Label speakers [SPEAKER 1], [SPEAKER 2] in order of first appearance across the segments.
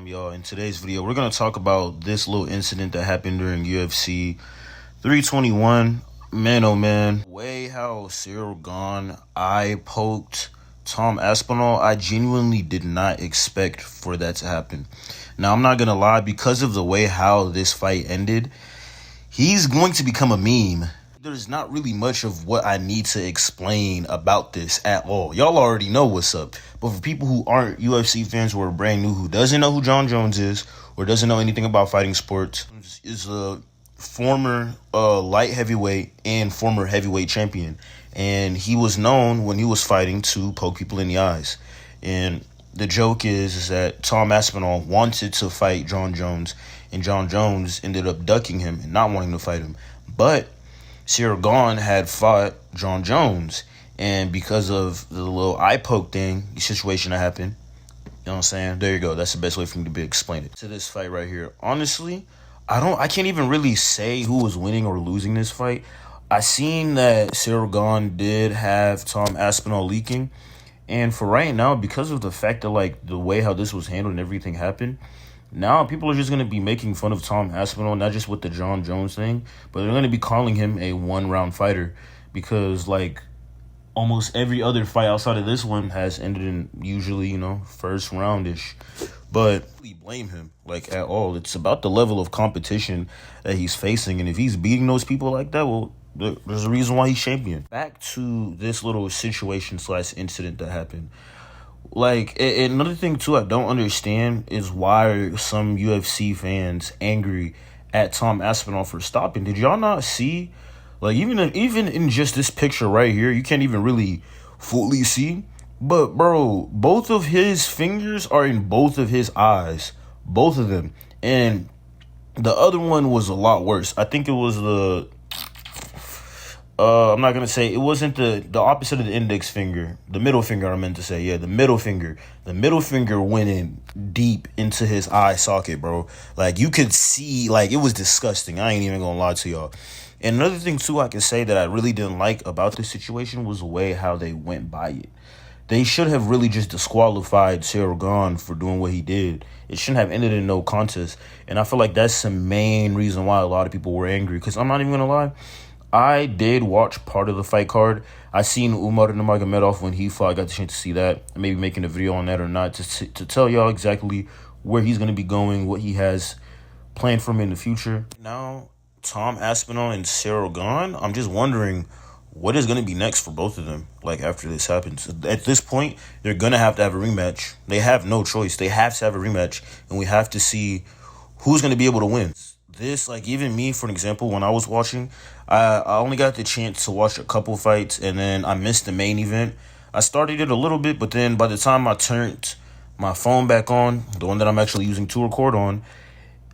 [SPEAKER 1] Y'all. In today's video, we're gonna talk about this little incident that happened during UFC 321. Man, oh man, way how Ciryl Gane eye poked Tom Aspinall. I genuinely did not expect for that to happen. Now, I'm not gonna lie, because of the way how this fight ended, he's going to become a meme. There's not really much of what I need to explain about this at all. Y'all already know what's up. But for people who aren't UFC fans or are brand new, who doesn't know who Jon Jones is or doesn't know anything about fighting sports, is a former light heavyweight and former heavyweight champion. And he was known when he was fighting to poke people in the eyes. And the joke is that Tom Aspinall wanted to fight Jon Jones, and Jon Jones ended up ducking him and not wanting to fight him. But Ciryl Gane had fought Jon Jones, and because of the little eye poke thing, the situation that happened, you know what I'm saying? There you go. That's the best way for me to explain it. To this fight right here. Honestly, I can't even really say who was winning or losing this fight. I seen that Ciryl Gane did have Tom Aspinall leaking, and for right now, because of the fact that like the way how this was handled and everything happened, now people are just going to be making fun of Tom Aspinall, not just with the Jon Jones thing, but they're going to be calling him a one-round fighter because, like, almost every other fight outside of this one has ended in usually, you know, first round-ish. But we blame him, like, at all. It's about the level of competition that he's facing, and if he's beating those people like that, well, there's a reason why he's champion. Back to this little situation/incident that happened. Like, another thing, too, I don't understand is why some UFC fans angry at Tom Aspinall for stopping. Did y'all not see? Like, even in just this picture right here, you can't even really fully see. But, bro, both of his fingers are in both of his eyes. Both of them. And the other one was a lot worse. I think it was the... I'm not going to say, it wasn't the opposite of the index finger. The middle finger, I meant to say. Yeah, the middle finger. The middle finger went in deep into his eye socket, bro. Like, you could see, like, it was disgusting. I ain't even going to lie to y'all. And another thing, too, I can say that I really didn't like about this situation was the way how they went by it. They should have really just disqualified Ciryl Gane for doing what he did. It shouldn't have ended in no contest. And I feel like that's the main reason why a lot of people were angry. Because I'm not even going to lie, I did watch part of the fight card. I seen Umar Nurmagomedov when he fought. I got the chance to see that. Maybe making a video on that or not to tell y'all exactly where he's going to be going, what he has planned for him in the future. Now, Tom Aspinall and Ciryl Gane, I'm just wondering what is going to be next for both of them, like, after this happens. At this point, they're going to have a rematch. They have no choice. They have to have a rematch, and we have to see who's going to be able to win. This, like, even me, for an example, when I was watching, I only got the chance to watch a couple fights, and then I missed the main event. I started it a little bit, but then by the time I turned my phone back on, the one that I'm actually using to record on,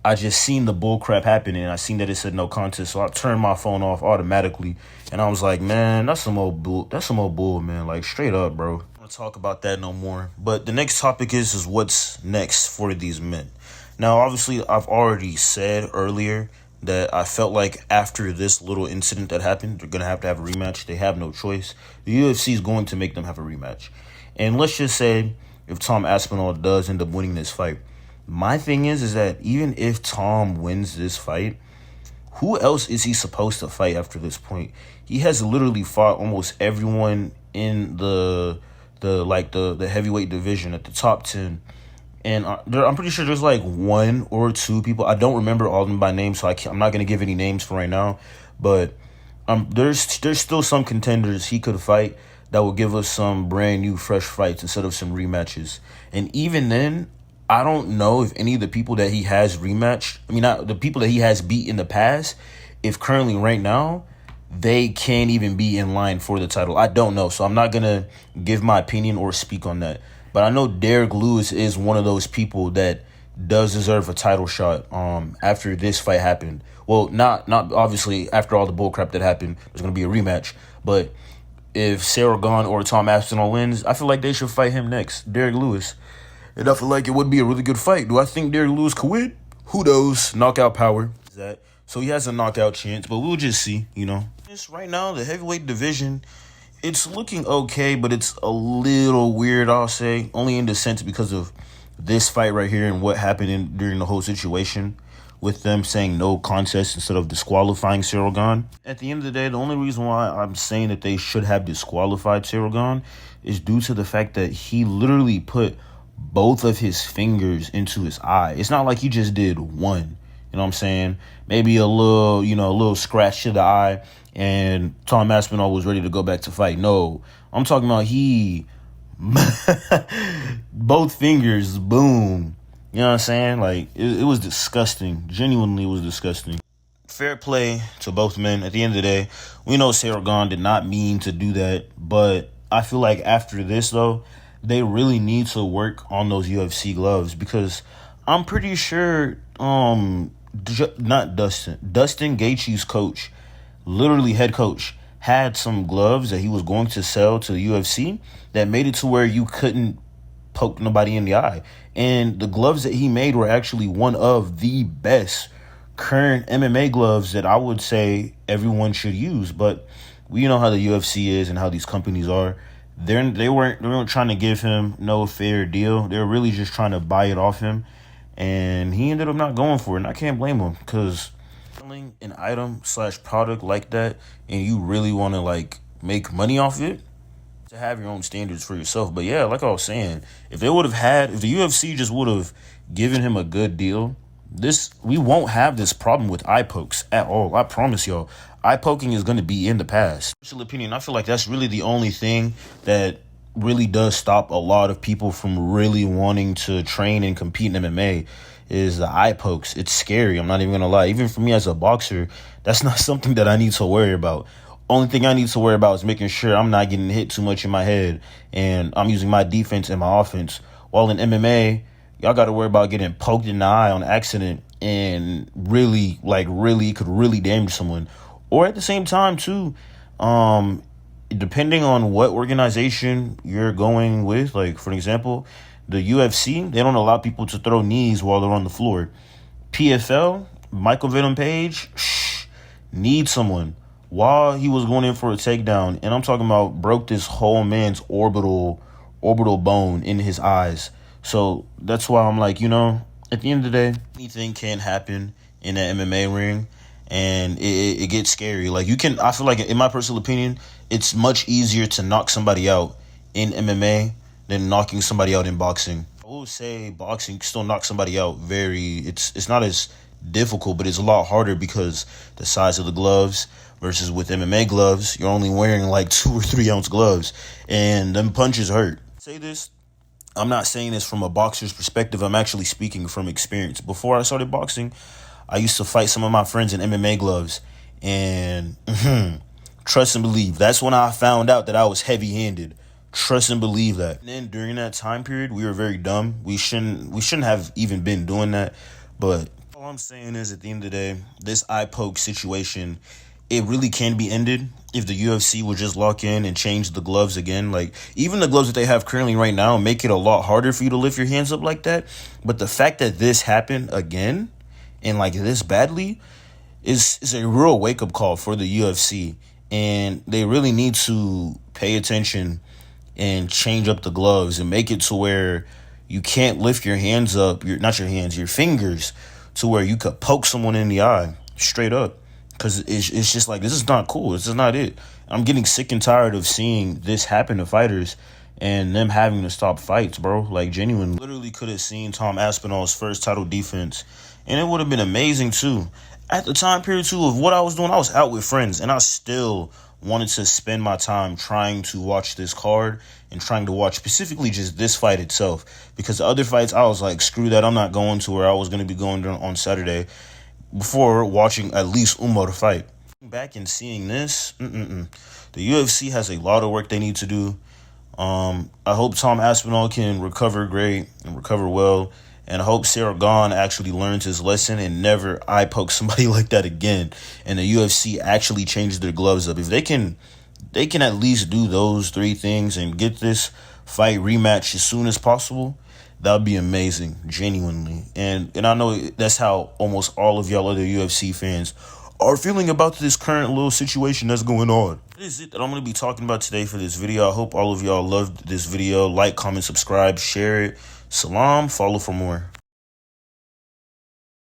[SPEAKER 1] I just seen the bull crap happening, and I seen that it said no contest, so I turned my phone off automatically, and I was like, man, that's some old bull, man, like, straight up, bro. I'm not gonna talk about that no more. But the next topic is what's next for these men. Now, obviously, I've already said earlier that I felt like after this little incident that happened, they're going to have a rematch. They have no choice. The UFC is going to make them have a rematch. And let's just say if Tom Aspinall does end up winning this fight, my thing is that even if Tom wins this fight, who else is he supposed to fight after this point? He has literally fought almost everyone in the heavyweight division at the top 10. And I'm pretty sure there's like one or two people. I don't remember all of them by name, so I'm not going to give any names for right now. But there's still some contenders he could fight that will give us some brand new, fresh fights instead of some rematches. And even then, I don't know if any of the people that he has rematched, not the people that he has beat in the past, if currently right now, they can't even be in line for the title. I don't know, so I'm not going to give my opinion or speak on that. But I know Derek Lewis is one of those people that does deserve a title shot after this fight happened. Well, not obviously after all the bullcrap that happened, there's going to be a rematch. But if Ciryl Gane or Tom Aspinall wins, I feel like they should fight him next, Derek Lewis. And I feel like it would be a really good fight. Do I think Derek Lewis could win? Who knows? Knockout power. So he has a knockout chance, but we'll just see, you know. Right now, the heavyweight division, it's looking okay, but it's a little weird, I'll say. Only in the sense because of this fight right here and what happened during the whole situation with them saying no contest instead of disqualifying Ciryl Gane. At the end of the day, the only reason why I'm saying that they should have disqualified Ciryl Gane is due to the fact that he literally put both of his fingers into his eye. It's not like he just did one. You know what I'm saying? Maybe a little scratch to the eye, and Tom Aspinall was ready to go back to fight. No, I'm talking about he both fingers, boom. You know what I'm saying? Like, it was disgusting. Genuinely, it was disgusting. Fair play to both men. At the end of the day, we know Ciryl Gane did not mean to do that, but I feel like after this, though, they really need to work on those UFC gloves, because I'm pretty sure, not Dustin Gaethje's coach, literally head coach, had some gloves that he was going to sell to the UFC that made it to where you couldn't poke nobody in the eye. And the gloves that he made were actually one of the best current MMA gloves that I would say everyone should use. But we know how the UFC is and how these companies are. They weren't trying to give him no fair deal. They were really just trying to buy it off him, and he ended up not going for it. And I can't blame him, because selling an item / product like that, and you really want to like make money off it, to have your own standards for yourself. But yeah, like I was saying, if the UFC just would have given him a good deal, we won't have this problem with eye pokes at all. I promise y'all, eye poking is going to be in the past. Personal opinion, I feel like that's really the only thing that really does stop a lot of people from really wanting to train and compete in MMA is the eye pokes. It's scary. I'm not even going to lie. Even for me as a boxer, that's not something that I need to worry about. Only thing I need to worry about is making sure I'm not getting hit too much in my head and I'm using my defense and my offense. While in MMA, y'all got to worry about getting poked in the eye on accident and really could really damage someone. Or at the same time, too, depending on what organization you're going with, like, for example, the UFC, they don't allow people to throw knees while they're on the floor. PFL, Michael Venom Page, needs someone while he was going in for a takedown, and I'm talking about broke this whole man's orbital bone in his eyes. So that's why I'm like, at the end of the day, anything can happen in an MMA ring, and it gets scary. Like, I feel like, in my personal opinion, it's much easier to knock somebody out in MMA than knocking somebody out in boxing. I will say boxing, you can still knock somebody out it's not as difficult, but it's a lot harder because the size of the gloves versus with MMA gloves, you're only wearing like 2 or 3 ounce gloves, and them punches hurt. Say this, I'm not saying this from a boxer's perspective. I'm actually speaking from experience. Before I started boxing, I used to fight some of my friends in MMA gloves, and trust and believe, that's when I found out that I was heavy-handed. Trust and believe that. And then during that time period, we were very dumb. We shouldn't have even been doing that. But all I'm saying is, at the end of the day, this eye poke situation, it really can be ended if the UFC would just lock in and change the gloves again. Like, even the gloves that they have currently right now make it a lot harder for you to lift your hands up like that. But the fact that this happened again and like this badly is a real wake-up call for the UFC. And they really need to pay attention and change up the gloves and make it to where you can't lift your hands up, your fingers, to where you could poke someone in the eye straight up. Because it's just like, this is not cool. This is not it. I'm getting sick and tired of seeing this happen to fighters and them having to stop fights, bro. Like, genuinely. Literally could have seen Tom Aspinall's first title defense, and it would have been amazing, too. At the time period, too, of what I was doing, I was out with friends, and I still wanted to spend my time trying to watch this card and trying to watch specifically just this fight itself. Because the other fights, I was like, screw that. I'm not going to where I was going to be going on Saturday before watching at least Umar fight. Back and seeing this, the UFC has a lot of work they need to do. I hope Tom Aspinall can recover great and recover well. And I hope Ciryl Gane actually learns his lesson and never eye poke somebody like that again. And the UFC actually changes their gloves up. If they can at least do those 3 things and get this fight rematch as soon as possible, that would be amazing, genuinely. And I know that's how almost all of y'all other UFC fans are feeling about this current little situation that's going on. That is it that I'm going to be talking about today for this video. I hope all of y'all loved this video. Like, comment, subscribe, share it. Salam, follow for more.